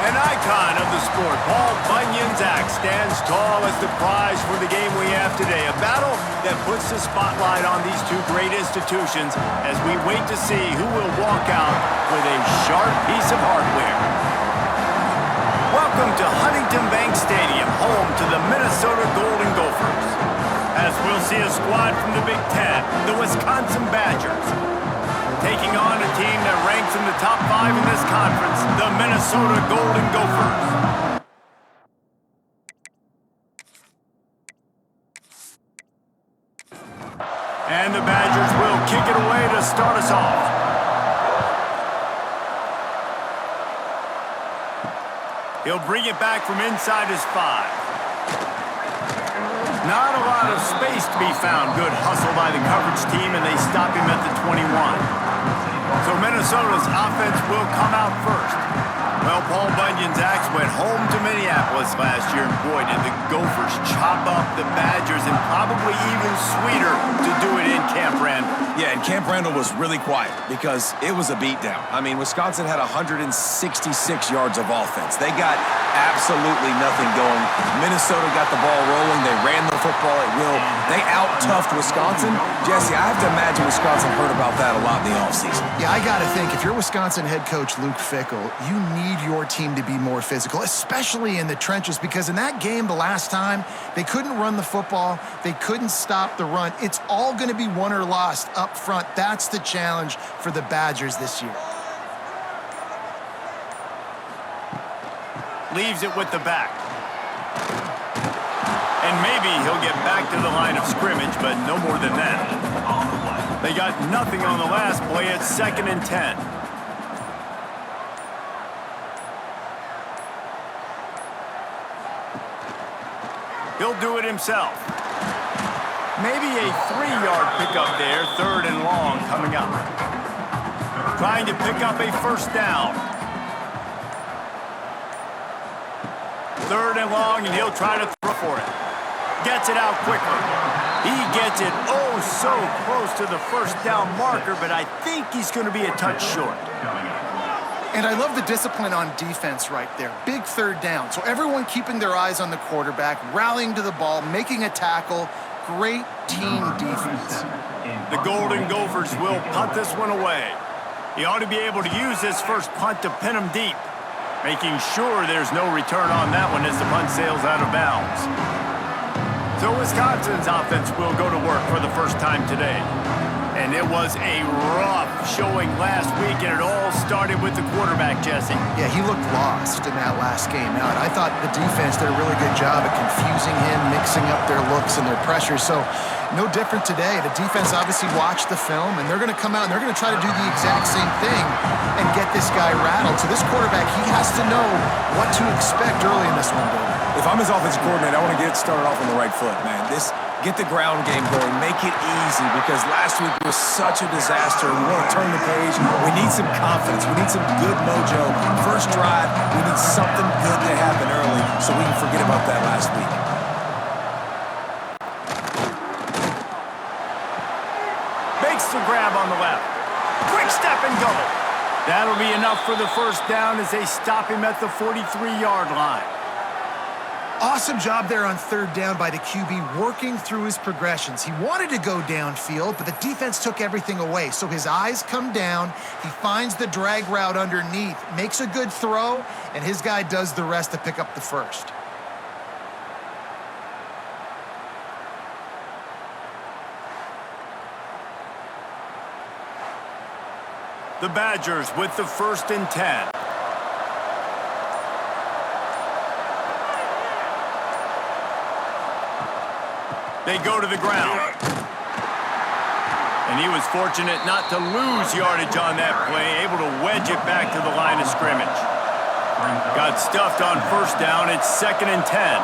An icon of the sport, Paul Bunyan's axe stands tall as the prize for the game we have today. A battle that puts the spotlight on these two great institutions as we wait to see who will walk out with a sharp piece of hardware. Welcome to Huntington Bank Stadium, home to the Minnesota Golden Gophers. As we'll see a squad from the Big Ten, the Wisconsin Badgers, taking on a team that ranks in the top 5 in this conference, the Minnesota Golden Gophers. And the Badgers will kick it away to start us off. He'll bring it back from inside his 5. Not a lot of space to be found. Good hustle by the coverage team, and they stop him at the 21. So Minnesota's offense will come out first. Well, Paul Bunyan's axe went home to Minneapolis last year, and boy, did the Gophers chop up the Badgers, and probably even sweeter to do it in Camp Randall. Yeah, and Camp Randall was really quiet because it was a beatdown. I mean, Wisconsin had 166 yards of offense. They got absolutely nothing going. Minnesota got the ball rolling. They ran the football at will. They out-toughed Wisconsin. Jesse, I have to imagine Wisconsin heard about that a lot in the offseason. Yeah, I got to think, if you're Wisconsin head coach Luke Fickell, you need your team to be more physical, especially in the trenches, because in that game the last time, they couldn't run the football. They couldn't stop the run. It's all going to be won or lost up front. That's the challenge for the Badgers this year. Leaves it with the back. And maybe he'll get back to the line of scrimmage, but no more than that. They got nothing on the last play. It's 2nd and 10. He'll do it himself. Maybe a 3-yard pickup there, 3rd and long coming up. Trying to pick up a first down. 3rd and long, and he'll try to throw for it. Gets it out quickly. He gets it oh so close to the first down marker, but I think he's going to be a touch short. And I love the discipline on defense right there. Big 3rd down. So everyone keeping their eyes on the quarterback, rallying to the ball, making a tackle. Great team defense. The Golden Gophers will punt this one away. He ought to be able to use this first punt to pin him deep, making sure there's no return on that one as the punt sails out of bounds. So Wisconsin's offense will go to work for the first time today. And it was a rough showing last week, and it all started with the quarterback, Jesse. Yeah, he looked lost in that last game out. I thought the defense did a really good job at confusing him, mixing up their looks and their pressure. So no different today. The defense obviously watched the film, and they're going to come out and they're going to try to do the exact same thing and get this guy rattled. So this quarterback, he has to know what to expect early in this one, David. If I'm his offensive coordinator, I want to get started off on the right foot, man. Get the ground game going. Make it easy, because last week was such a disaster. We want to turn the page. We need some confidence. We need some good mojo. First drive, we need something good to happen early so we can forget about that last week. Makes the grab on the left. Quick step and go. That'll be enough for the first down as they stop him at the 43-yard line. Awesome job there on 3rd down by the QB, working through his progressions. He wanted to go downfield, but the defense took everything away. So his eyes come down, he finds the drag route underneath, makes a good throw, and his guy does the rest to pick up the first. The Badgers with the 1st and 10. They go to the ground. And he was fortunate not to lose yardage on that play, able to wedge it back to the line of scrimmage. Got stuffed on first down. It's 2nd and 10.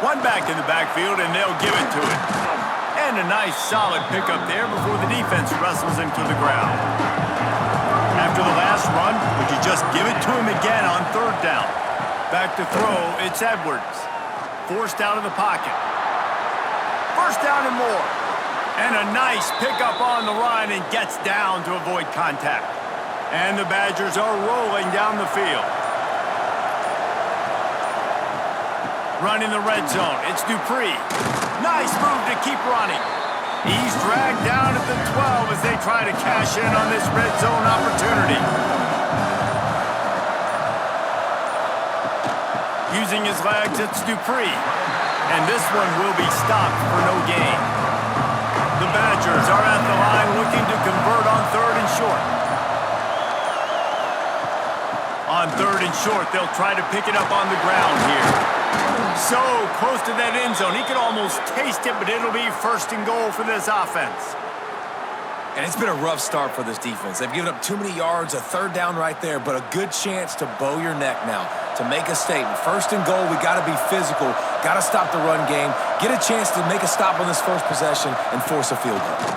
One back in the backfield, and they'll give it to him. And a nice solid pickup there before the defense wrestles him to the ground. After the last run, would you just give it to him again on 3rd down? Back to throw, it's Edwards. Forced out of the pocket. First down and more. And a nice pickup on the run, and gets down to avoid contact. And the Badgers are rolling down the field. Running the red zone, it's Dupree. Nice move to keep running. He's dragged down at the 12 as they try to cash in on this red zone opportunity. Using his legs, it's Dupree. And this one will be stopped for no gain. The Badgers are at the line looking to convert on 3rd and short. On 3rd and short, they'll try to pick it up on the ground here. So close to that end zone, he could almost taste it, but it'll be 1st and goal for this offense. And it's been a rough start for this defense. They've given up too many yards, a 3rd down right there, but a good chance to bow your neck now, to make a statement. 1st and goal, we got to be physical, got to stop the run game, get a chance to make a stop on this first possession, and force a field goal.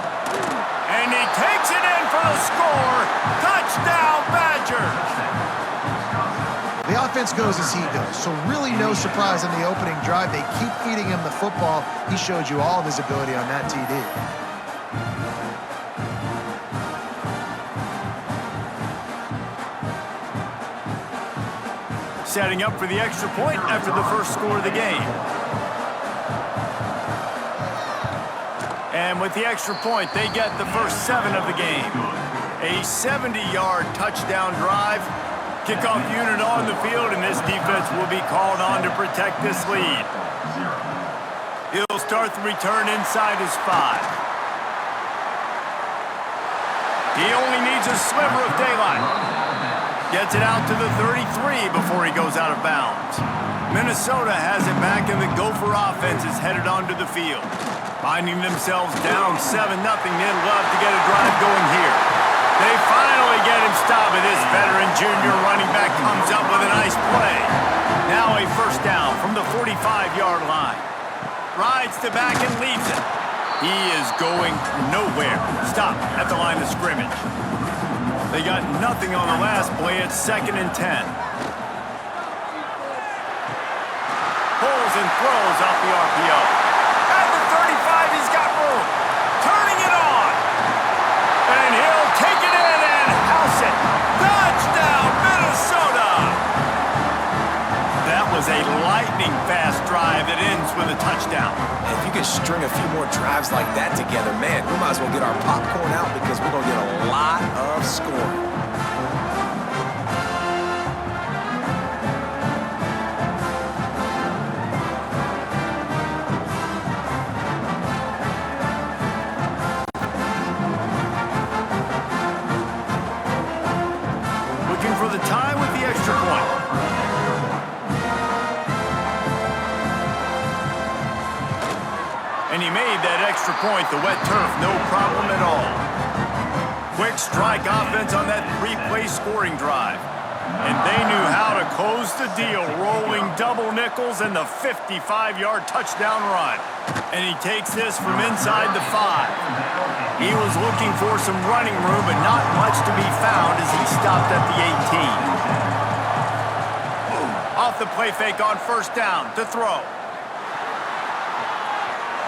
And he takes it in for the score. Touchdown, Badgers! The offense goes as he goes, so really no surprise on the opening drive. They keep feeding him the football. He showed you all of his ability on that TD. Setting up for the extra point after the first score of the game. And with the extra point, they get the first 7 of the game. A 70-yard touchdown drive. Kickoff unit on the field, and this defense will be called on to protect this lead. He'll start the return inside his 5. He only needs a sliver of daylight. Gets it out to the 33 before he goes out of bounds. Minnesota has it back, and the Gopher offense is headed onto the field. Finding themselves down 7-0, they'd love to get a drive going here. They finally get him stopped, and this veteran junior running back comes up with a nice play. Now a 1st down from the 45-yard line. Rides to back and leaves it. He is going nowhere. Stop at the line of scrimmage. They got nothing on the last play. It's 2nd and 10. Pulls and throws off the RPO. At the 35, he's got room. Turning it on. And he'll take it in and house it. Touchdown, Minnesota! That was a lightning-fast drive that ends with a touchdown. And if you can string a few more drives like that together, man, we might as well get our popcorn out because we're going to get a lot of scoring. For the tie with the extra point. And he made that extra point, the wet turf, no problem at all. Quick strike offense on that 3-play scoring drive. And they knew how to close the deal, rolling double nickels and the 55-yard touchdown run. And he takes this from inside the 5. He was looking for some running room, but not much to be found as he stopped at the 18. Off the play fake on 1st down to throw.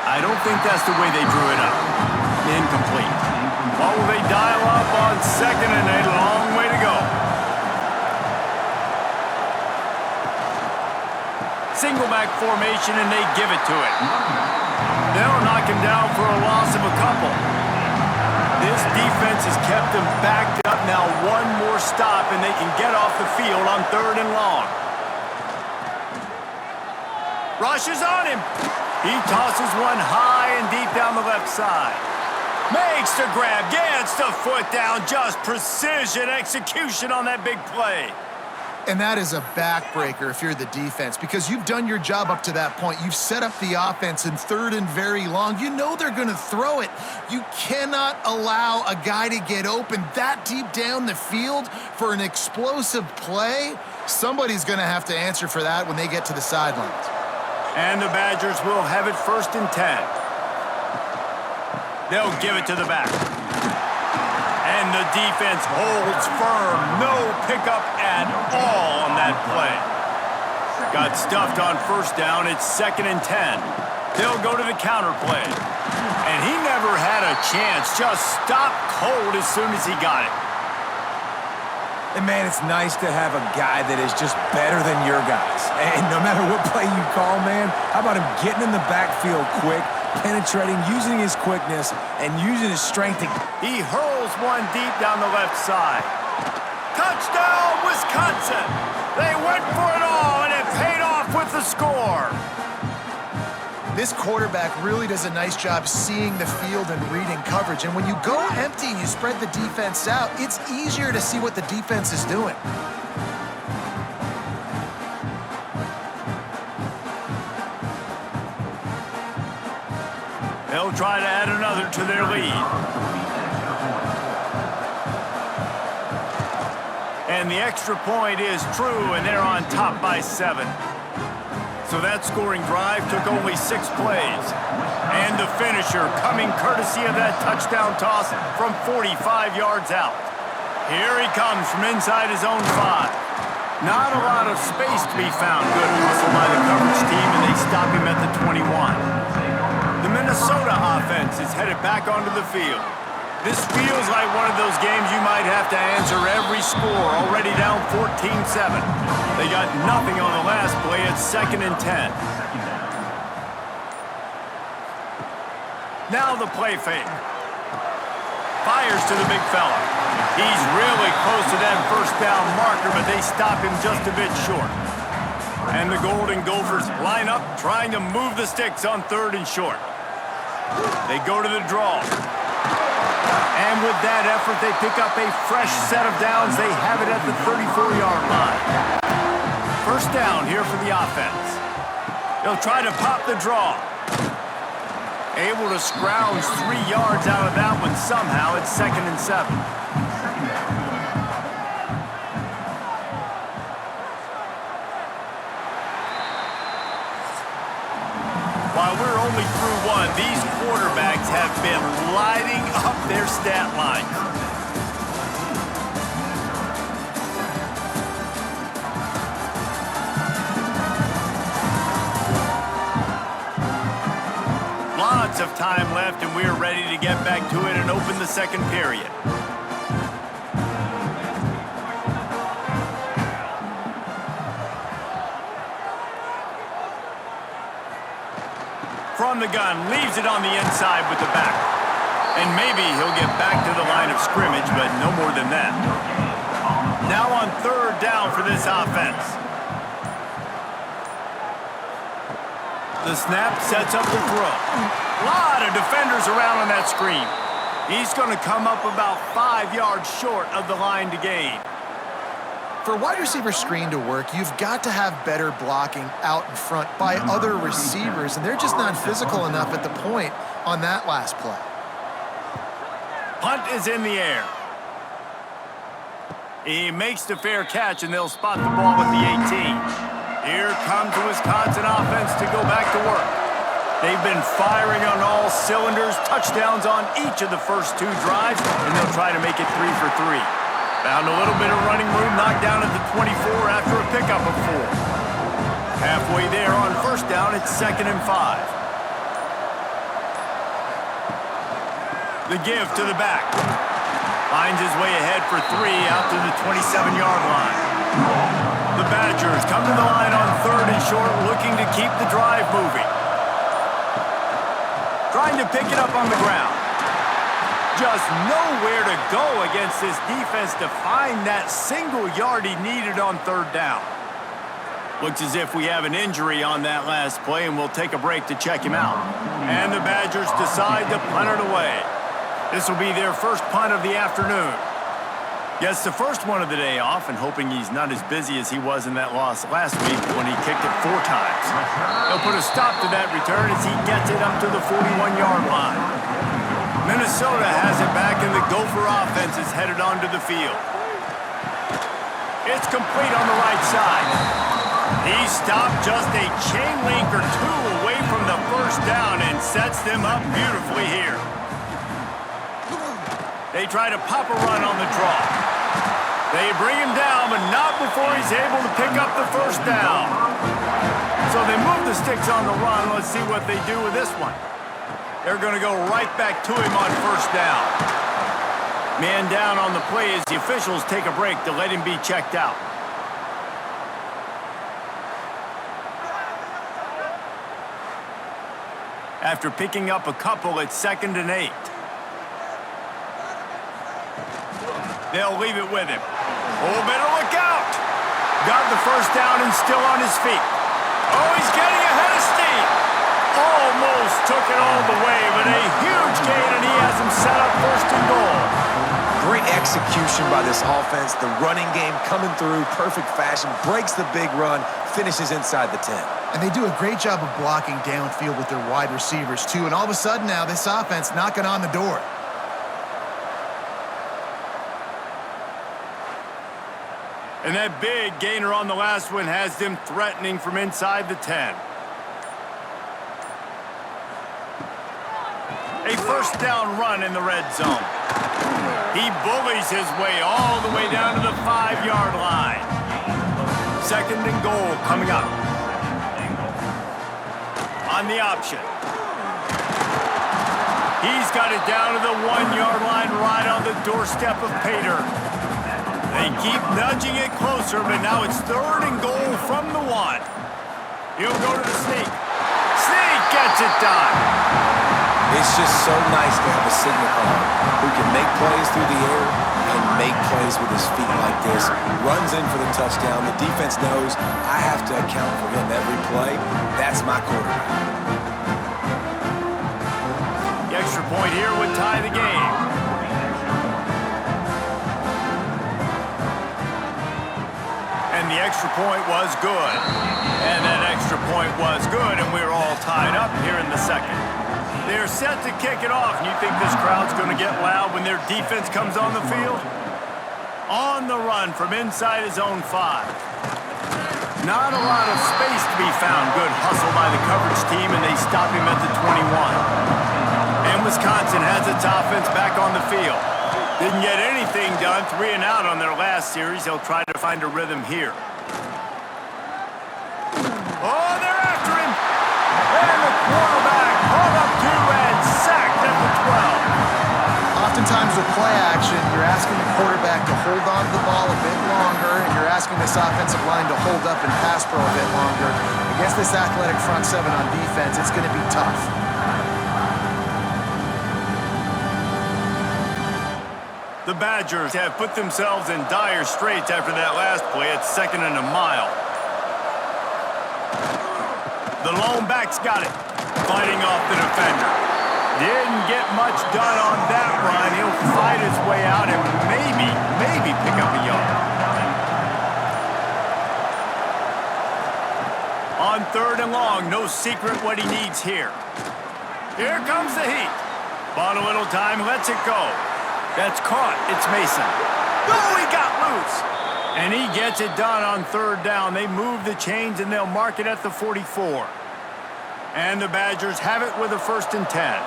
I don't think that's the way they drew it up. Incomplete. What will they dial up on 2nd and a long way to go? Single back formation, and they give it to it. They'll knock him down for a loss of a couple. This defense has kept them backed up. Now one more stop, and they can get off the field on 3rd and long. Rushes on him. He tosses one high and deep down the left side. Makes the grab, gets the foot down. Just precision execution on that big play. And that is a backbreaker if you're the defense, because you've done your job up to that point. You've set up the offense in 3rd and very long. You know they're going to throw it. You cannot allow a guy to get open that deep down the field for an explosive play. Somebody's going to have to answer for that when they get to the sidelines. And the Badgers will have it 1st and 10. They'll give it to the back. And the defense holds firm. No pickup at all on that play. Got stuffed on 1st down. It's 2nd and 10. They'll go to the counter play. And he never had a chance. Just stopped cold as soon as he got it. And, man, it's nice to have a guy that is just better than your guys. And no matter what play you call, man, how about him getting in the backfield quick, penetrating, using his quickness, and using his strength to... He hurls one deep down the left side. Touchdown, Wisconsin! They went for it all, and it paid off with the score. This quarterback really does a nice job seeing the field and reading coverage. And when you go empty and you spread the defense out, it's easier to see what the defense is doing. They'll try to add another to their lead. And the extra point is true, and they're on top by 7. So that scoring drive took only 6 plays. And the finisher coming courtesy of that touchdown toss from 45 yards out. Here he comes from inside his own 5. Not a lot of space to be found. Good hustle by the coverage team, and they stop him at the 21. The Minnesota offense is headed back onto the field. This feels like one of those games you might have to answer every score, already down 14-7. They got nothing on the last play. It's 2nd and 10. Now the play fake. Fires to the big fella. He's really close to that first down marker, but they stop him just a bit short. And the Golden Gophers line up, trying to move the sticks on 3rd and short. They go to the draw. And with that effort, they pick up a fresh set of downs. They have it at the 34-yard line. First down here for the offense. They'll try to pop the draw. Able to scrounge 3 yards out of that one somehow. It's 2nd and 7. While we're only through one, these quarterbacks have been lighting up their stat lines. Lots of time left, and we're ready to get back to it and open the 2nd period. From the gun, leaves it on the inside with the back. And maybe he'll get back to the line of scrimmage, but no more than that. Now on 3rd down for this offense. The snap sets up the throw. A lot of defenders around on that screen. He's going to come up about 5 yards short of the line to gain. For a wide receiver screen to work, you've got to have better blocking out in front by other receivers, and they're just not physical enough at the point on that last play. Punt is in the air. He makes the fair catch, and they'll spot the ball at the 18. Here comes the Wisconsin offense to go back to work. They've been firing on all cylinders, touchdowns on each of the first 2 drives, and they'll try to make it 3 for 3. Found a little bit of running room, knocked down at the 24 after a pickup of 4. Halfway there on first down, it's 2nd and 5. The give to the back. Finds his way ahead for 3 out to the 27-yard line. The Badgers come to the line on 3rd and short, looking to keep the drive moving. Trying to pick it up on the ground. Just nowhere to go against this defense to find that single yard he needed on 3rd down. Looks as if we have an injury on that last play, and we'll take a break to check him out. And the Badgers decide to punt it away. This will be their first punt of the afternoon. Gets the first one of the day off, and hoping he's not as busy as he was in that loss last week when he kicked it 4 times. They'll put a stop to that return as he gets it up to the 41-yard line. Minnesota has it back, and the Gopher offense is headed onto the field. It's complete on the right side. He stopped just a chain link or 2 away from the first down and sets them up beautifully here. They try to pop a run on the draw. They bring him down, but not before he's able to pick up the first down. So they move the sticks on the run. Let's see what they do with this one. They're going to go right back to him on first down. Man down on the play as the officials take a break to let him be checked out. After picking up a couple, it's 2nd and 8. They'll leave it with him. Oh, better look out! Got the first down and still on his feet. Oh, he's getting ahead of steam! Almost took it all the way, but a huge gain, and he has him set up 1st and goal. Great execution by this offense. The running game coming through, perfect fashion, breaks the big run, finishes inside the 10. And they do a great job of blocking downfield with their wide receivers, too. And all of a sudden now, this offense knocking on the door. And that big gainer on the last one has them threatening from inside the 10. A 1st down run in the red zone. He bullies his way all the way down to the 5-yard line. 2nd and goal coming up. On the option. He's got it down to the 1-yard line right on the doorstep of Pater. They keep nudging it closer, but now it's 3rd and goal from the 1. He'll go to the sneak. Sneak gets it done. It's just so nice to have a signal caller who can make plays through the air and make plays with his feet like this. Runs in for the touchdown. The defense knows I have to account for him every play. That's my quarterback. The extra point here would tie the game. And the extra point was good. And that extra point was good, and we're all tied up here in the 2nd. They're set to kick it off, and you think this crowd's going to get loud when their defense comes on the field? On the run from inside his own 5. Not a lot of space to be found. Good hustle by the coverage team, and they stop him at the 21. And Wisconsin has its offense back on the field. Didn't get anything done, 3 and out on their last series. They'll try to find a rhythm here. Oh, they're after him! And the quarterback pulled up 2 and sacked at the 12. Oftentimes with play action, you're asking the quarterback to hold on to the ball a bit longer, and you're asking this offensive line to hold up and pass pro a bit longer. Against this athletic front 7 on defense, it's going to be tough. The Badgers have put themselves in dire straits after that last play. It's 2nd and a mile. The lone back's got it, fighting off the defender. Didn't get much done on that run. He'll fight his way out and maybe pick up a yard. On 3rd and long, no secret what he needs here. Here comes the heat. Bought a little time, lets it go. That's caught. It's Mason. Oh, he got loose. And he gets it done on 3rd down. They move the chains, and they'll mark it at the 44. And the Badgers have it with a 1st and 10.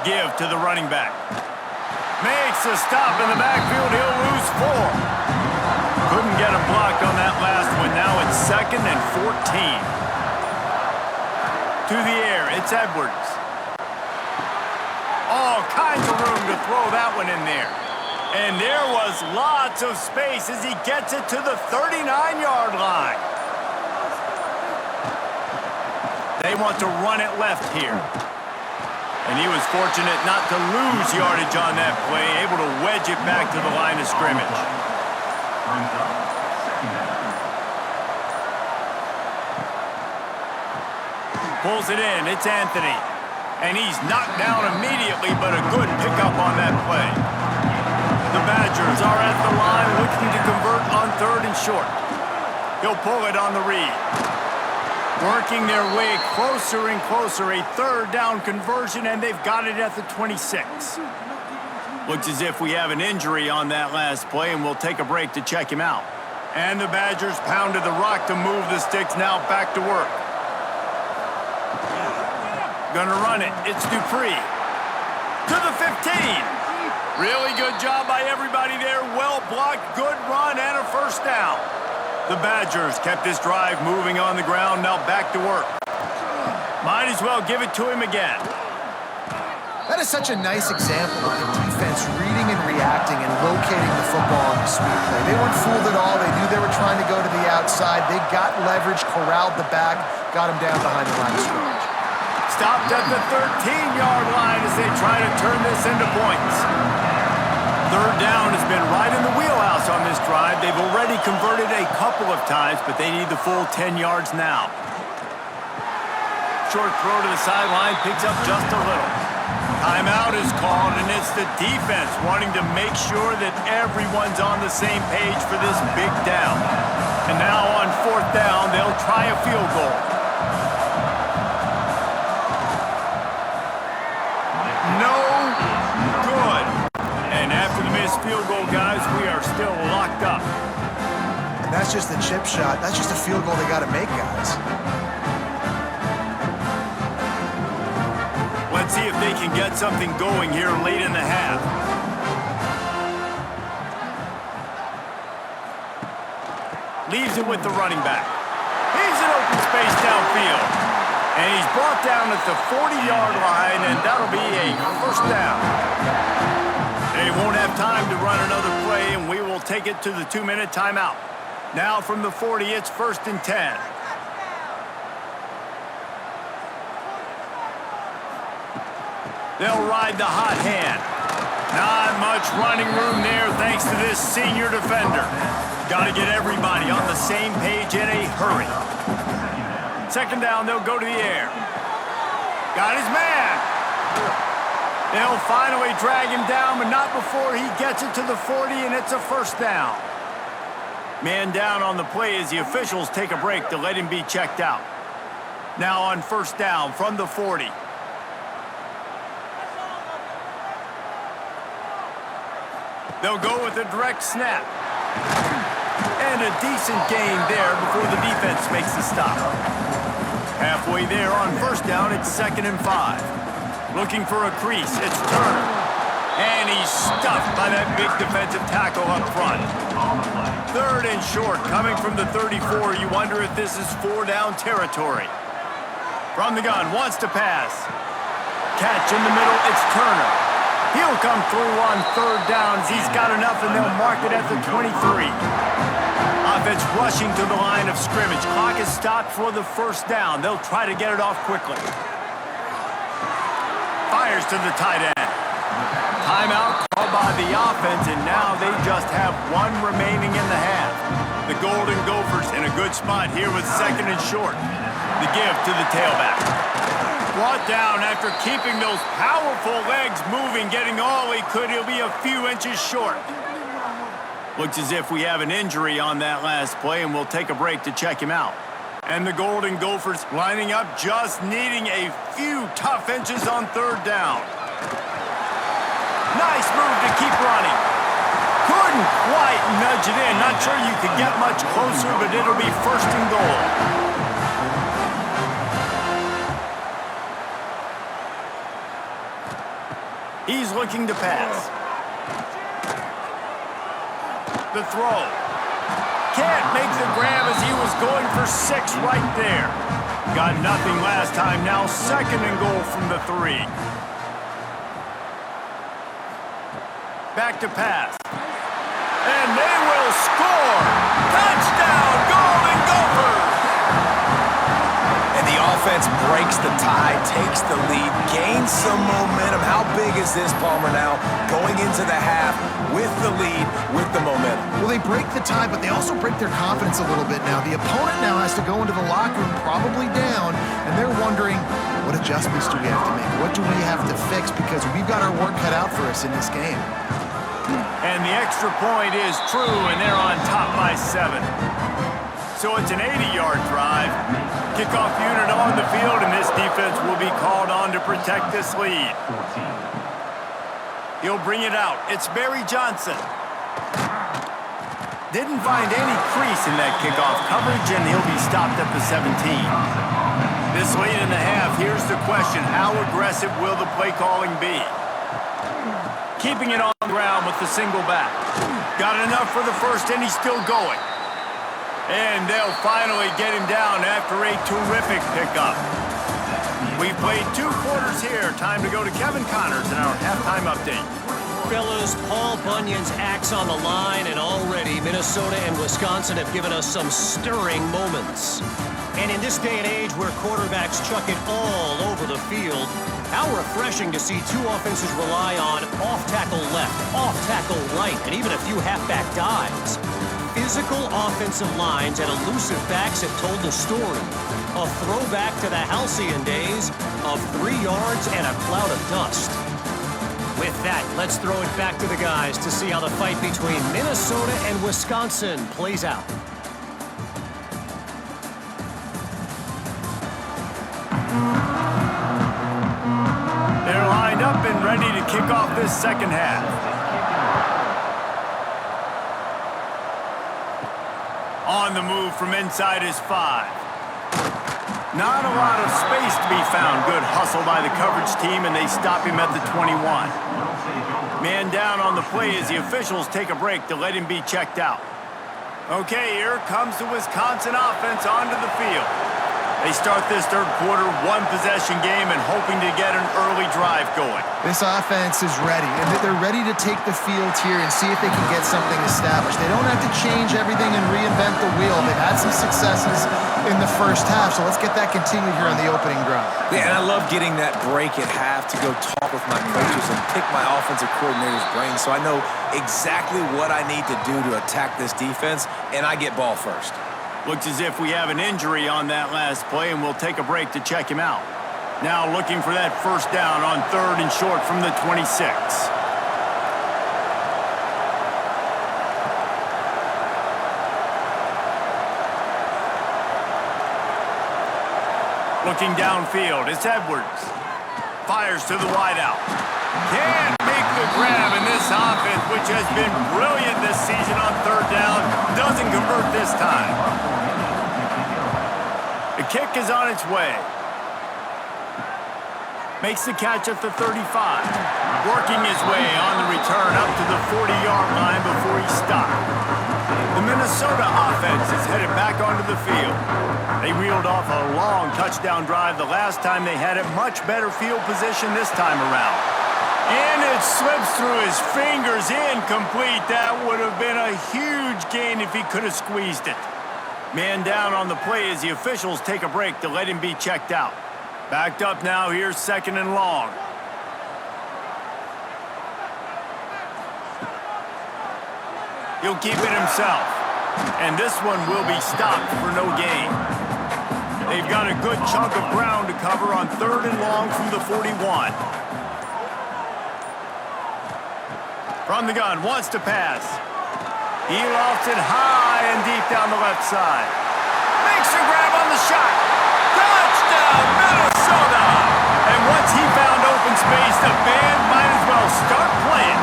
Give to the running back. Makes a stop in the backfield. He'll lose 4. Couldn't get him blocked on that last one. Now it's 2nd and 14. To the air, it's Edwards. All kinds of room to throw that one in there. And there was lots of space as he gets it to the 39-yard line. They want to run it left here. And he was fortunate not to lose yardage on that play, able to wedge it back to the line of scrimmage. Pulls it in, it's Anthony. And he's knocked down immediately, but a good pickup on that play. The Badgers are at the line looking to convert on 3rd and short. He'll pull it on the read. Working their way closer and closer, a 3rd down conversion, and they've got it at the 26. Looks as if we have an injury on that last play, and we'll take a break to check him out. And the Badgers pounded the rock to move the sticks, now back to work. Gonna run it. It's Dupree. To the 15. Really good job by everybody there. Well blocked, good run, and a 1st down. The Badgers kept this drive moving on the ground, now back to work. Might as well give it to him again. That is such a nice example of the defense reading and reacting and locating the football on the sweep play. They weren't fooled at all. They knew they were trying to go to the outside. They got leverage, corralled the back, got him down behind the line of scrimmage. Stopped at the 13-yard line as they try to turn this into points. Third down has been right in the wheelhouse on this drive. They've already converted a couple of times, but they need the full 10 yards now. Short throw to the sideline, picks up just a little. Timeout is called, and it's the defense wanting to make sure that everyone's on the same page for this big down. And now on fourth down, they'll try a field goal. No good. And after the missed field goal, guys, we are still locked up. And that's just a chip shot. That's just a field goal they got to make, guys. Let's see if they can get something going here late in the half. Leaves it with the running back. He's in open space downfield. And he's brought down at the 40-yard line, and that'll be a first down. They won't have time to run another play, and we will take it to the 2-minute timeout. Now from the 40, it's 1st and 10. They'll ride the hot hand. Not much running room there thanks to this senior defender. Got to get everybody on the same page in a hurry. Second down, they'll go to the air. Got his man. They'll finally drag him down, but not before he gets it to the 40, and it's a first down. Man down on the play as the officials take a break to let him be checked out. Now on first down from the 40. They'll go with a direct snap. And a decent gain there before the defense makes the stop. Halfway there on first down, it's 2nd and 5. Looking for a crease, it's Turner. And he's stuffed by that big defensive tackle up front. 3rd and short, coming from the 34. You wonder if this is 4-down territory. From the gun, wants to pass. Catch in the middle, it's Turner. He'll come through on 3rd down as he's got enough, and they'll mark it at the 23. Offense rushing to the line of scrimmage. Clock is stopped for the first down. They'll try to get it off quickly. Fires to the tight end. Timeout called by the offense, and now they just have one remaining in the half. The Golden Gophers in a good spot here with 2nd and short. The give to the tailback. Brought down after keeping those powerful legs moving, getting all he could. He'll be a few inches short. Looks as if we have an injury on that last play, and we'll take a break to check him out. And the Golden Gophers lining up, just needing a few tough inches on 3rd down. Nice move to keep running. Couldn't quite nudge it in. Not sure you could get much closer, but it'll be 1st and goal. He's looking to pass. The throw. Can't make the grab as he was going for 6 right there. Got nothing last time. Now 2nd and goal from the 3. Back to pass. And they will score. Touchdown, Golden Gophers! And the offense breaks the tie, takes the lead, gains some momentum. How big is this, Palmer, now? Going into the half with the lead, with the momentum. Well, they break the tie, but they also break their confidence a little bit now. The opponent now has to go into the locker room probably down, and they're wondering, what adjustments do we have to make? What do we have to fix? Because we've got our work cut out for us in this game. And the extra point is true, and they're on top by 7. So it's an 80-yard drive. Kickoff unit on the field, and this defense will be called on to protect this lead. He'll bring it out. It's Barry Johnson. Didn't find any crease in that kickoff coverage, and he'll be stopped at the 17. This late in the half, here's the question. How aggressive will the play calling be? Keeping it on the ground with the single back. Got enough for the first, and he's still going. And they'll finally get him down after a terrific pickup. We've played 2 quarters here. Time to go to Kevin Connors in our halftime update. Fellas, Paul Bunyan's axe on the line, and already Minnesota and Wisconsin have given us some stirring moments. And in this day and age where quarterbacks chuck it all over the field, how refreshing to see 2 offenses rely on off-tackle left, off-tackle right, and even a few halfback dives. Physical offensive lines and elusive backs have told the story. A throwback to the halcyon days of 3 yards and a cloud of dust. With that, let's throw it back to the guys to see how the fight between Minnesota and Wisconsin plays out. They're lined up and ready to kick off this second half. On the move from inside his 5. Not a lot of space to be found. Good hustle by the coverage team, and they stop him at the 21. Man down on the play as the officials take a break to let him be checked out. Okay, here comes the Wisconsin offense onto the field. They start this third quarter 1-possession game and hoping to get an early drive going. This offense is ready, and they're ready to take the field here and see if they can get something established. They don't have to change everything and reinvent the wheel. They've had some successes in the first half, so let's get that continued here on the opening drive. Yeah, and I love getting that break at half to go talk with my coaches and pick my offensive coordinator's brain so I know exactly what I need to do to attack this defense, and I get ball first. Looks as if we have an injury on that last play, and we'll take a break to check him out. Now looking for that first down on 3rd and short from the 26. Looking downfield, it's Edwards. Fires to the wideout. Can't make the grab, and this offense, which has been brilliant this season on 3rd down, doesn't convert this time. The kick is on its way. Makes the catch at the 35. Working his way on the return up to the 40-yard line before he stopped. The Minnesota offense is headed back onto the field. They reeled off a long touchdown drive the last time they had it. Much better field position this time around. And it slips through his fingers, incomplete. That would have been a huge gain if he could have squeezed it. Man down on the play as the officials take a break to let him be checked out. Backed up now, here's 2nd and long. He'll keep it himself. And this one will be stopped for no gain. They've got a good chunk of ground to cover on 3rd and long from the 41. From the gun, wants to pass. He lofts it high and deep down the left side. Makes a grab on the shot. Touchdown, Minnesota! And once he found open space, the band might as well start playing.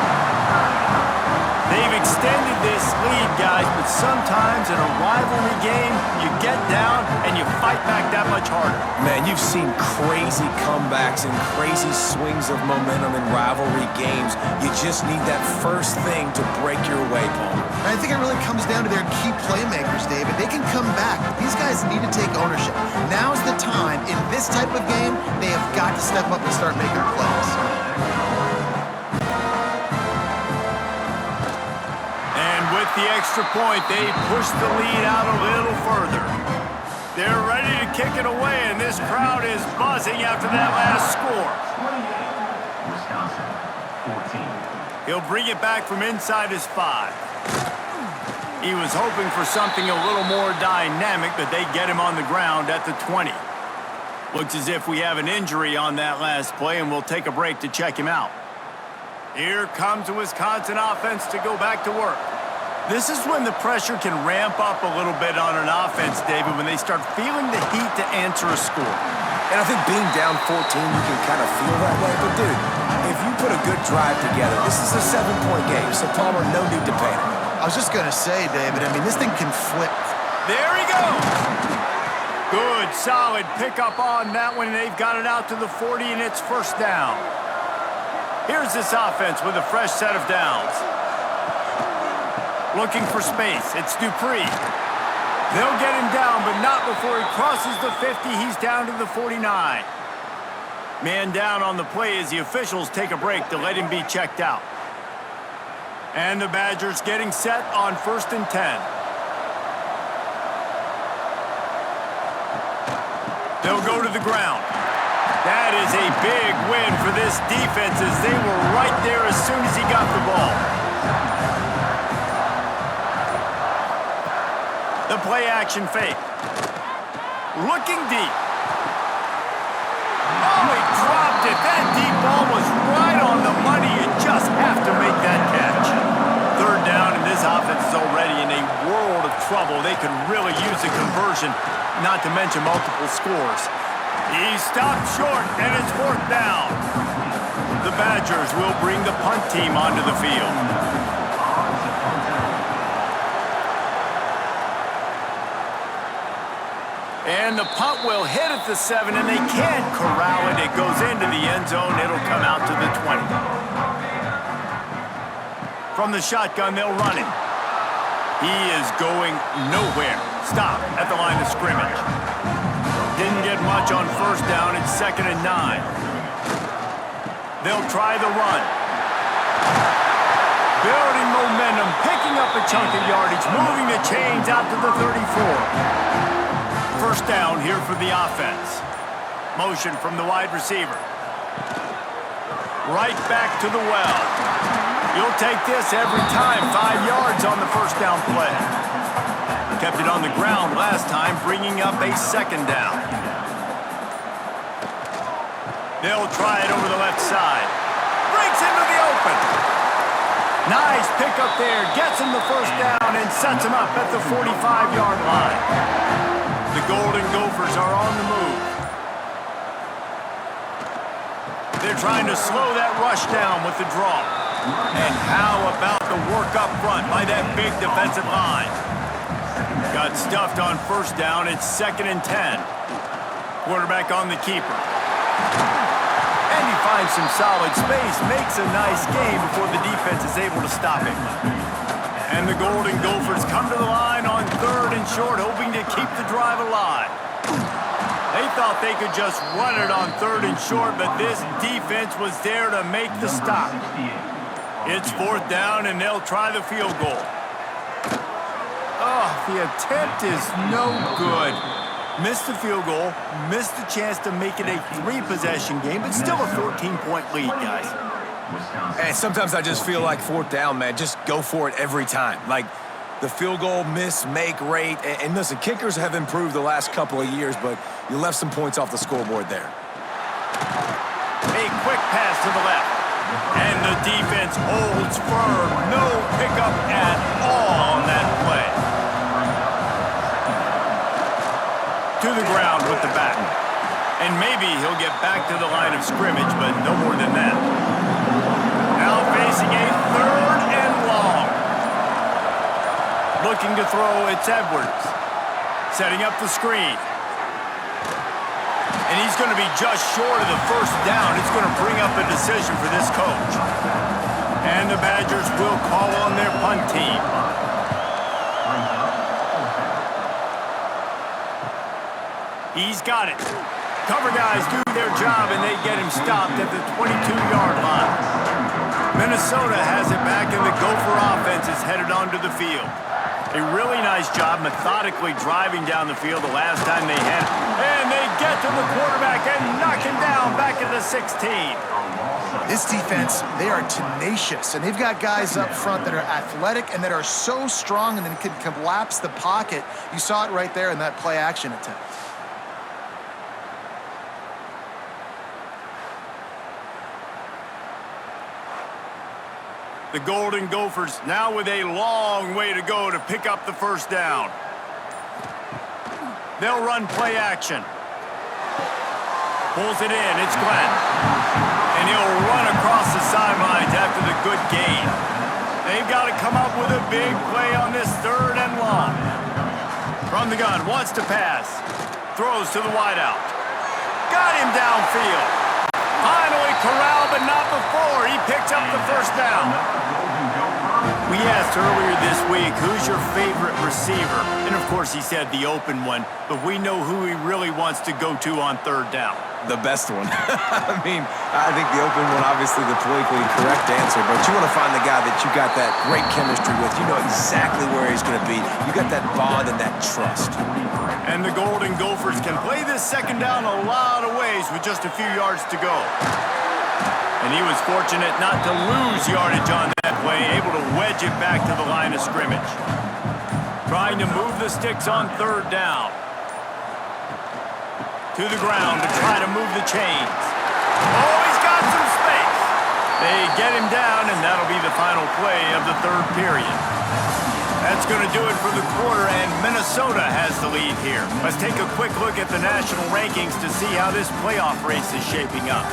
They've extended this lead, guys, but sometimes in a rivalry game, you get down and you fight back that much harder. Man, you've seen crazy comebacks and crazy swings of momentum in rivalry games. You just need that first thing to break your way, Paul. I think it really comes down to their key playmakers, David. They can come back, but these guys need to take ownership. Now's the time. In this type of game, they have got to step up and start making plays. With the extra point, they push the lead out a little further. They're ready to kick it away, and this crowd is buzzing after that last score. He'll bring it back from inside his 5. He was hoping for something a little more dynamic, but they get him on the ground at the 20. Looks as if we have an injury on that last play, and we'll take a break to check him out. Here comes the Wisconsin offense to go back to work. This is when the pressure can ramp up a little bit on an offense, David, when they start feeling the heat to answer a score. And I think being down 14, you can kind of feel that way. But, dude, if you put a good drive together, this is a 7-point game, so Palmer, no need to panic. I was just going to say, David, I mean, this thing can flip. There he goes. Good, solid pickup on that one. They've got it out to the 40, and it's first down. Here's this offense with a fresh set of downs. Looking for space. It's Dupree. They'll get him down, but not before he crosses the 50. He's down to the 49. Man down on the play as the officials take a break to let him be checked out. And the Badgers getting set on 1st and 10. They'll go to the ground. That is a big win for this defense as they were right there as soon as he got the ball. The play action fake. Looking deep. Oh, he dropped it. That deep ball was right on the money. You just have to make that catch. 3rd down, and this offense is already in a world of trouble. They could really use a conversion, not to mention multiple scores. He stopped short, and it's 4th down. The Badgers will bring the punt team onto the field. And the punt will hit at the 7, and they can't corral it. It goes into the end zone. It'll come out to the 20. From the shotgun, they'll run it. He is going nowhere. Stop at the line of scrimmage. Didn't get much on 1st down. It's 2nd and 9. They'll try the run. Building momentum, picking up a chunk of yardage, moving the chains out to the 34. 1st down here for the offense. Motion from the wide receiver. Right back to the well. You'll take this every time. 5 yards on the 1st down play. Kept it on the ground last time, bringing up a 2nd down. They'll try it over the left side. Breaks into the open. Nice pickup there. Gets him the 1st down and sets him up at the 45-yard line. The Golden Gophers are on the move. They're trying to slow that rush down with the draw. And how about the work up front by that big defensive line? Got stuffed on 1st down. It's 2nd and 10. Quarterback on the keeper. And he finds some solid space. Makes a nice game before the defense is able to stop him. And the Golden Gophers come to the line on 3rd and short, hoping to keep the drive alive. They thought they could just run it on 3rd and short, but this defense was there to make the stop. It's 4th down, and they'll try the field goal. Oh, the attempt is no good. Missed the field goal, missed the chance to make it a 3-possession game, but still a 14-point lead, guys. And sometimes I just feel like 4th down, man, just go for it every time. Like the field goal miss-make rate. And listen, kickers have improved the last couple of years, but you left some points off the scoreboard there. A quick pass to the left. And the defense holds firm. No pickup at all on that play. To the ground with the back. And maybe he'll get back to the line of scrimmage, but no more than that. Now facing a 3rd and long. Looking to throw, it's Edwards. Setting up the screen. And he's going to be just short of the 1st down. It's going to bring up a decision for this coach. And the Badgers will call on their punt team. He's got it. Cover guys do their job, and they get him stopped at the 22-yard line. Minnesota has it back, and the Gopher offense is headed onto the field. A really nice job methodically driving down the field the last time they had it. And they get to the quarterback and knock him down back at the 16. This defense, they are tenacious, and they've got guys up front that are athletic and that are so strong and then can collapse the pocket. You saw it right there in that play-action attempt. The Golden Gophers now with a long way to go to pick up the 1st down. They'll run play action. Pulls it in, it's Glenn. And he'll run across the sidelines after the good gain. They've got to come up with a big play on this 3rd and long. From the gun, wants to pass. Throws to the wideout. Got him downfield. Finally corralled, but not before. He picks up the 1st down. We asked earlier this week, who's your favorite receiver? And of course he said the open one, but we know who he really wants to go to on 3rd down. The best one. I mean, I think the open one, obviously the politically correct answer, but you want to find the guy that you got that great chemistry with. You know exactly where he's going to be. You got that bond and that trust. And the Golden Gophers can play this second down a lot of ways with just a few yards to go. And he was fortunate not to lose yardage on that play, able to wedge it back to the line of scrimmage. Trying to move the sticks on third down. To the ground to try to move the chains. Oh, he's got some space. They get him down, and that'll be the final play of the third period. That's going to do it for the quarter, and Minnesota has the lead here. Let's take a quick look at the national rankings to see how this playoff race is shaping up.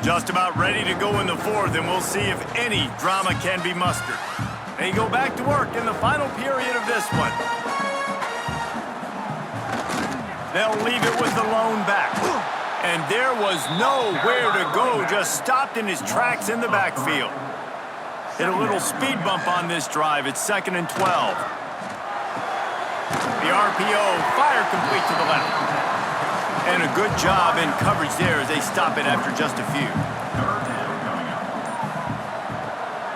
Just about ready to go in the fourth, and we'll see if any drama can be mustered. They go back to work in the final period of this one. They'll leave it with the lone back. And there was nowhere to go, just stopped in his tracks in the backfield. Hit a little speed bump on this drive. It's 2nd and 12. The RPO, fire complete to the left. And a good job in coverage there as they stop it after just a few.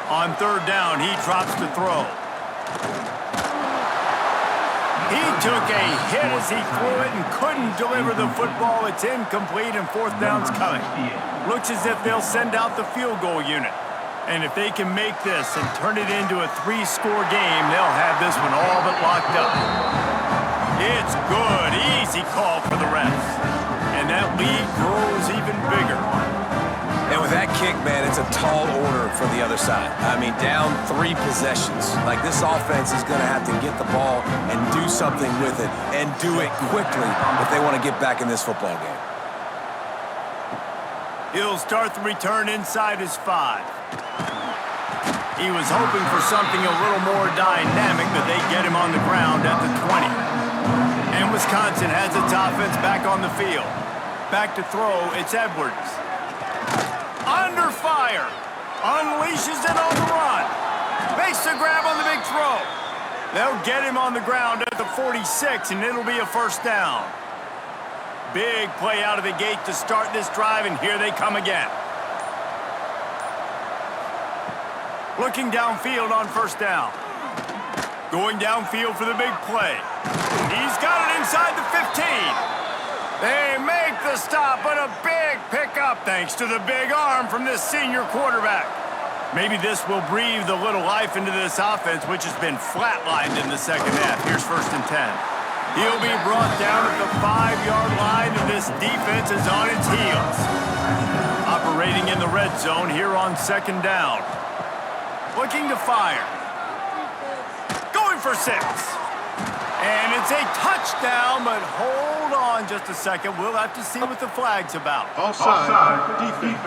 On third down, he drops to throw. He took a hit as he threw it and couldn't deliver the football. It's incomplete and fourth down's coming. Looks as if they'll send out the field goal unit. And if they can make this and turn it into a 3-score game, they'll have this one all but locked up. It's good. Easy call for the refs. And that lead grows even bigger. And with that kick, man, it's a tall order for the other side. I mean, down 3 possessions. Like, this offense is going to have to get the ball and do something with it, and do it quickly if they want to get back in this football game. He'll start the return inside his 5. He was hoping for something a little more dynamic, but they get him on the ground at the 20. And Wisconsin has its offense back on the field. Back to throw, it's Edwards. Under fire. Unleashes it on the run. Makes the grab on the big throw. They'll get him on the ground at the 46, and it'll be a first down. Big play out of the gate to start this drive, and here they come again. Looking downfield on first down. Going downfield for the big play. He's got it inside the 15. They make the stop, but a big pickup thanks to the big arm from this senior quarterback. Maybe this will breathe a little life into this offense, which has been flatlined in the second half. Here's 1st and 10. He'll be brought down at the 5-yard line, and this defense is on its heels. Operating in the red zone here on 2nd down. Looking to fire. Going for 6. And it's a touchdown, but hold on just a second. We'll have to see what the flag's about. Offside, defense.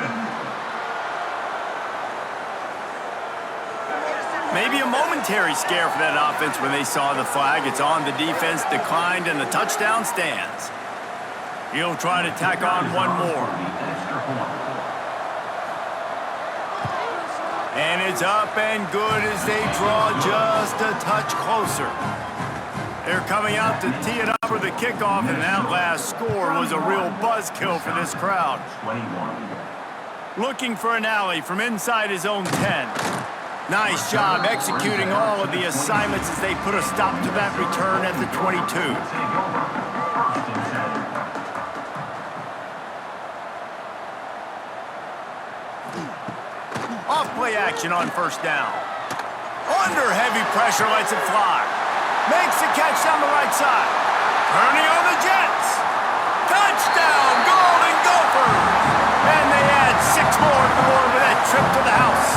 Maybe a momentary scare for that offense when they saw the flag. It's on, the defense declined, and the touchdown stands. He'll try to tack on one more. And it's up and good as they draw just a touch closer. They're coming out to tee it up for the kickoff, and that last score was a real buzzkill for this crowd. Looking for an alley from inside his own 10. Nice job executing all of the assignments as they put a stop to that return at the 22. Off-play action on first down. Under heavy pressure, lets it fly. Makes the catch down the right side. Turning on the Jets. Touchdown, Golden Gophers! And they add 6 more to the board with that trip to the house.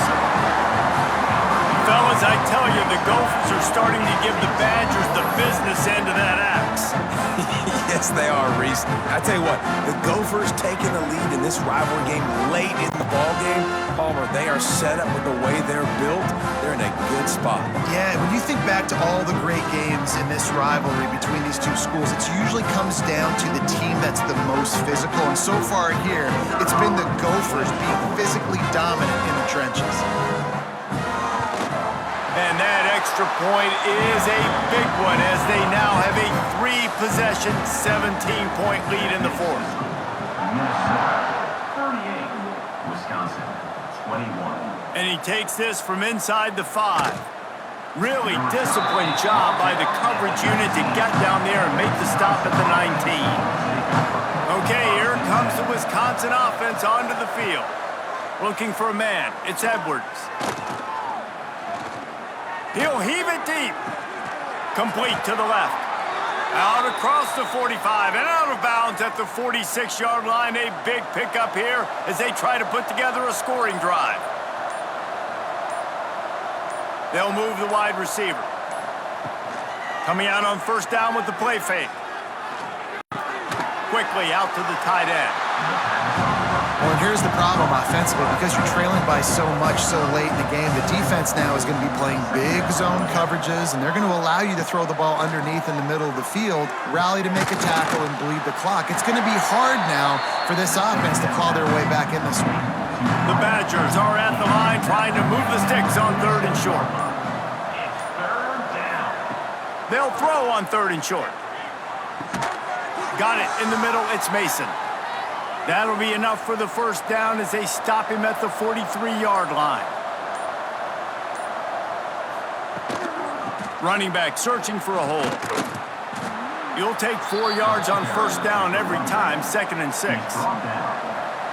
Fellas, I tell you, the Gophers are starting to give the Badgers the business end of that axe. Yes, they are, Reese. I tell you what, the Gophers taking the lead in this rivalry game late in the ballgame, Palmer, they are set up with the way they're built. They're in a good spot. Yeah, when you think back to all the great games in this rivalry between these two schools, it usually comes down to the team that's the most physical. And so far here, it's been the Gophers being physically dominant in the trenches. And that extra point is a big one as they now have a 3-possession, 17-point lead in the fourth. Minnesota 38, Wisconsin 21. And he takes this from inside the 5. Really disciplined job by the coverage unit to get down there and make the stop at the 19. Okay, here comes the Wisconsin offense onto the field. Looking for a man. It's Edwards. He'll heave it deep. Complete to the left. Out across the 45 and out of bounds at the 46-yard line. A big pickup here as they try to put together a scoring drive. They'll move the wide receiver. Coming out on first down with the play fake. Quickly out to the tight end. Well, and here's the problem offensively. Because you're trailing by so much so late in the game, the defense now is going to be playing big zone coverages, and they're going to allow you to throw the ball underneath in the middle of the field, rally to make a tackle, and bleed the clock. It's going to be hard now for this offense to claw their way back in this one. The Badgers are at the line trying to move the sticks on 3rd and short. They'll throw on 3rd and short. Got it in the middle. It's Mason. That'll be enough for the first down as they stop him at the 43-yard line. Running back searching for a hole. You'll take 4 yards on first down every time, 2nd and 6.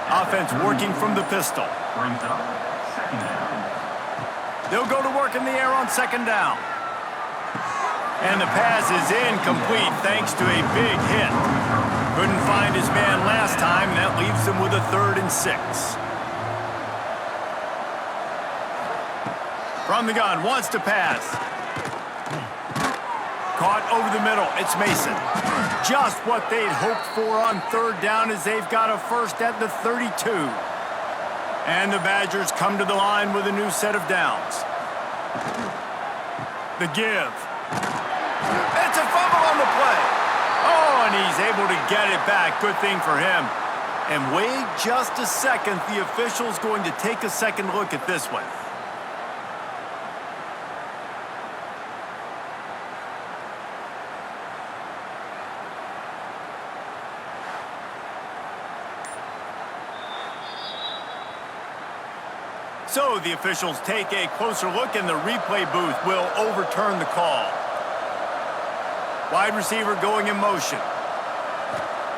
Offense working from the pistol. They'll go to work in the air on 2nd down. And the pass is incomplete thanks to a big hit. Couldn't find his man last time, and that leaves him with a 3rd and 6. From the gun, wants to pass. Caught over the middle, it's Mason. Just what they'd hoped for on 3rd down as they've got a first at the 32. And the Badgers come to the line with a new set of downs. The give. It's a fumble on the play. Oh, and he's able to get it back. Good thing for him. And wait just a second. The official's going to take a second look at this one. So the officials take a closer look, and the replay booth will overturn the call. Wide receiver going in motion.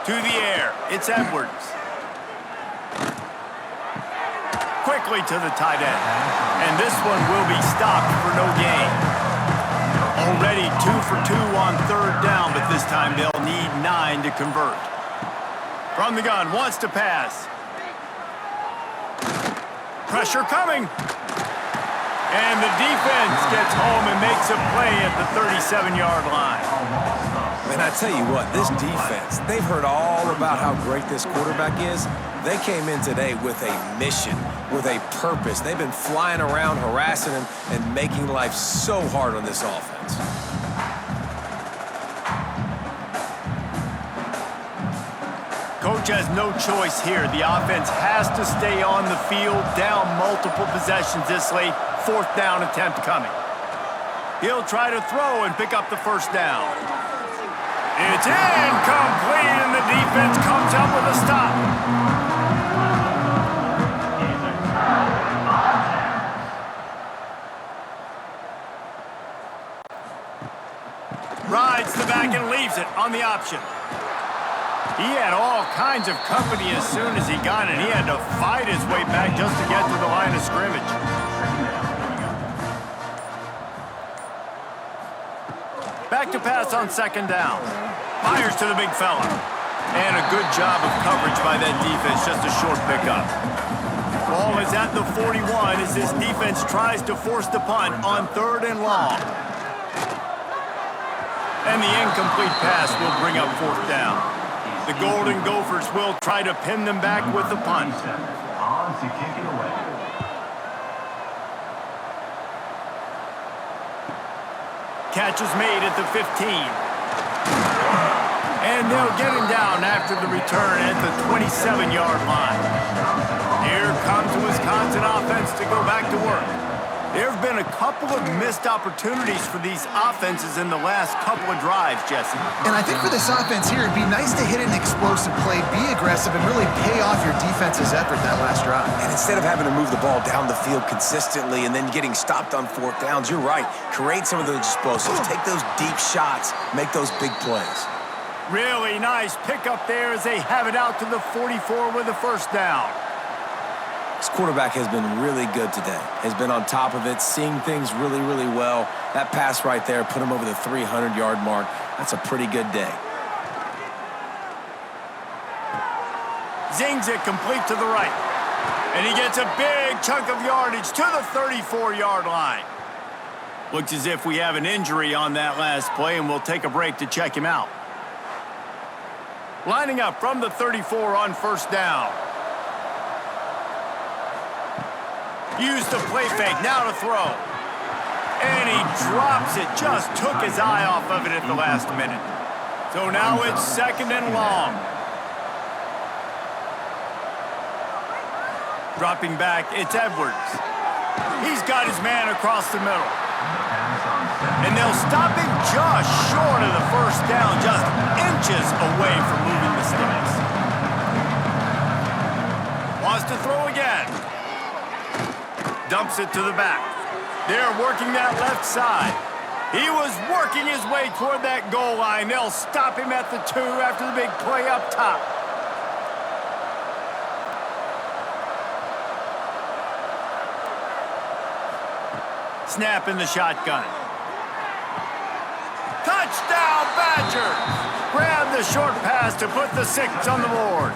To the air, it's Edwards. Quickly to the tight end. And this one will be stopped for no gain. Already 2 for 2 on 3rd down, but this time they'll need 9 to convert. From the gun, wants to pass. Pressure coming. And the defense gets home and makes a play at the 37-yard line. Man, I tell you what, this defense, they've heard all about how great this quarterback is. They came in today with a mission, with a purpose. They've been flying around, harassing him, and making life so hard on this offense. Coach has no choice here. The offense has to stay on the field, down multiple possessions this late. 4th down attempt coming. He'll try to throw and pick up the first down. It's incomplete, and the defense comes up with a stop. Rides the back and leaves it on the option. He had all kinds of company as soon as he got it. He had to fight his way back just to get to the line of scrimmage. Back to pass on 2nd down. Fires to the big fella. And a good job of coverage by that defense, just a short pickup. Ball is at the 41 as this defense tries to force the punt on 3rd and long. And the incomplete pass will bring up 4th down. The Golden Gophers will try to pin them back with the punt. On to kick it away. Catch is made at the 15. And they'll get him down after the return at the 27-yard line. Here comes the Wisconsin offense to go back to work. There have been a couple of missed opportunities for these offenses in the last couple of drives, Jesse. And I think for this offense here, it'd be nice to hit an explosive play, be aggressive, and really pay off your defense's effort that last drive. And instead of having to move the ball down the field consistently and then getting stopped on fourth downs, you're right. Create some of those explosives. Take those deep shots. Make those big plays. Really nice pickup there as they have it out to the 44 with a first down. This quarterback has been really good today. Has been on top of it, seeing things really, really well. That pass right there put him over the 300-yard mark. That's a pretty good day. Zings it complete to the right. And he gets a big chunk of yardage to the 34-yard line. Looks as if we have an injury on that last play, and we'll take a break to check him out. Lining up from the 34 on first down. Use the play fake, now to throw. And he drops it, just took his eye off of it at the last minute. So now it's second and long. Dropping back, it's Edwards. He's got his man across the middle. And they'll stop him just short of the first down, just inches away from moving the sticks. Wants to throw again. Dumps it to the back. They're working that left side. He was working his way toward that goal line. They'll stop him at the 2 after the big play up top. Snap in the shotgun. Touchdown, Badgers! Grab the short pass to put the 6 on the board.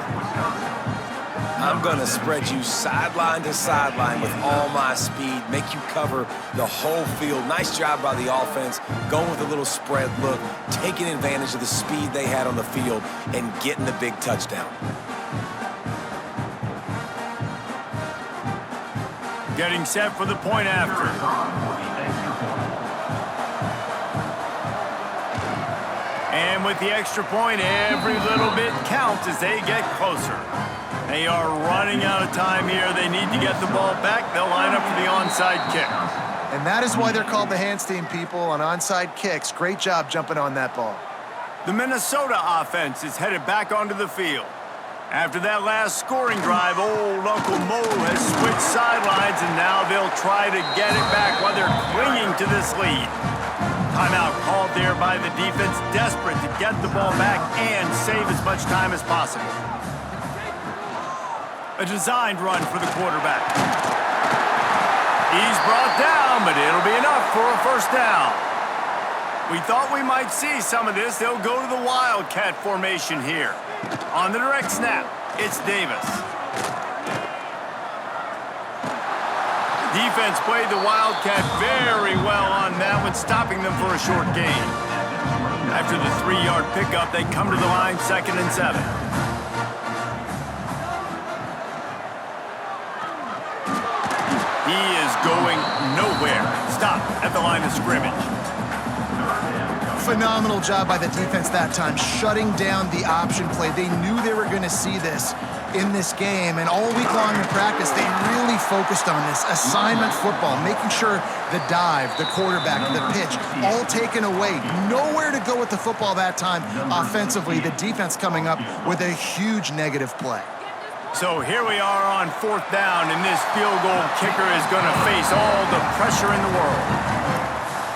I'm going to spread you sideline to sideline with all my speed, make you cover the whole field. Nice job by the offense, going with a little spread look, taking advantage of the speed they had on the field, and getting the big touchdown. Getting set for the point after. And with the extra point, every little bit counts as they get closer. They are running out of time here. They need to get the ball back. They'll line up for the onside kick. And that is why they're called the hands team, people, on onside kicks. Great job jumping on that ball. The Minnesota offense is headed back onto the field. After that last scoring drive, old Uncle Mo has switched sidelines, and now they'll try to get it back while they're clinging to this lead. Timeout called there by the defense, desperate to get the ball back and save as much time as possible. A designed run for the quarterback. He's brought down, but it'll be enough for a first down. We thought we might see some of this. They'll go to the Wildcat formation here. On the direct snap, it's Davis. Defense played the Wildcat very well on that one, stopping them for a short gain. After the 3-yard pickup, they come to the line, 2nd and 7. He is going nowhere. Stop at the line of scrimmage. Phenomenal job by the defense that time, shutting down the option play. They knew they were going to see this in this game, and all week long in practice, they really focused on this assignment football, making sure the dive, the quarterback, the pitch, all taken away. Nowhere to go with the football that time offensively. The defense coming up with a huge negative play. So here we are on 4th down, and this field goal kicker is going to face all the pressure in the world.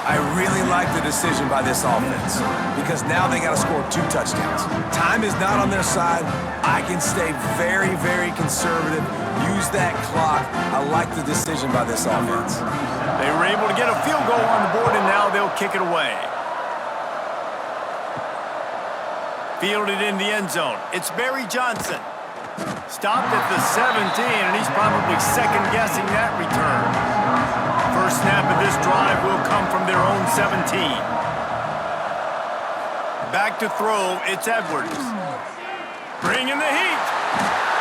I really like the decision by this offense because now they got to score 2 touchdowns. Time is not on their side. I can stay very, very conservative, use that clock. I like the decision by this offense. They were able to get a field goal on the board, and now they'll kick it away. Fielded in the end zone. It's Barry Johnson. Stopped at the 17, and he's probably second-guessing that return. First snap of this drive will come from their own 17. Back to throw, it's Edwards. Bringing the heat.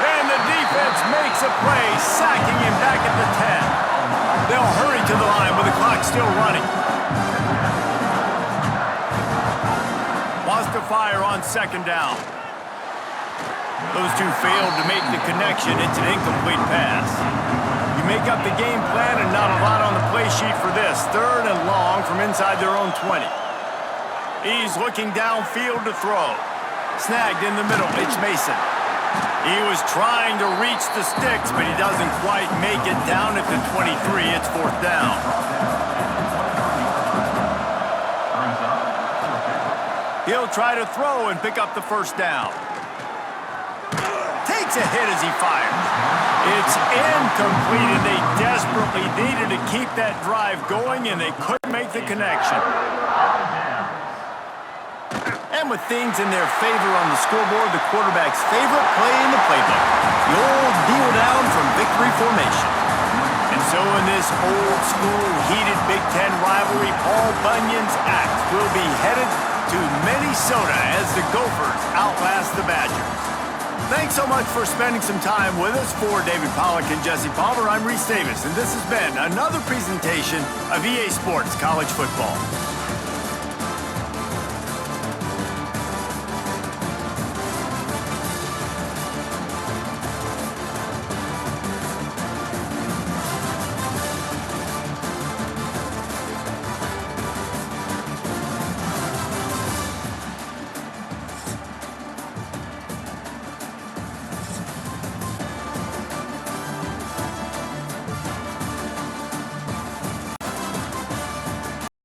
And the defense makes a play, sacking him back at the 10. They'll hurry to the line with the clock still running. Wants to fire on 2nd down. Those two failed to make the connection. It's an incomplete pass. You make up the game plan and not a lot on the play sheet for this. 3rd and long from inside their own 20. He's looking downfield to throw. Snagged in the middle, it's Mason. He was trying to reach the sticks, but he doesn't quite make it down at the 23. It's 4th down. He'll try to throw and pick up the 1st down. Takes a hit as he fires. It's incomplete, and they desperately needed to keep that drive going, and they couldn't make the connection. And with things in their favor on the scoreboard, the quarterback's favorite play in the playbook, the old kneel down from victory formation. And so in this old-school, heated Big Ten rivalry, Paul Bunyan's axe will be headed to Minnesota as the Gophers outlast the Badgers. Thanks so much for spending some time with us. For David Pollack and Jesse Palmer, I'm Reese Davis, and this has been another presentation of EA Sports College Football.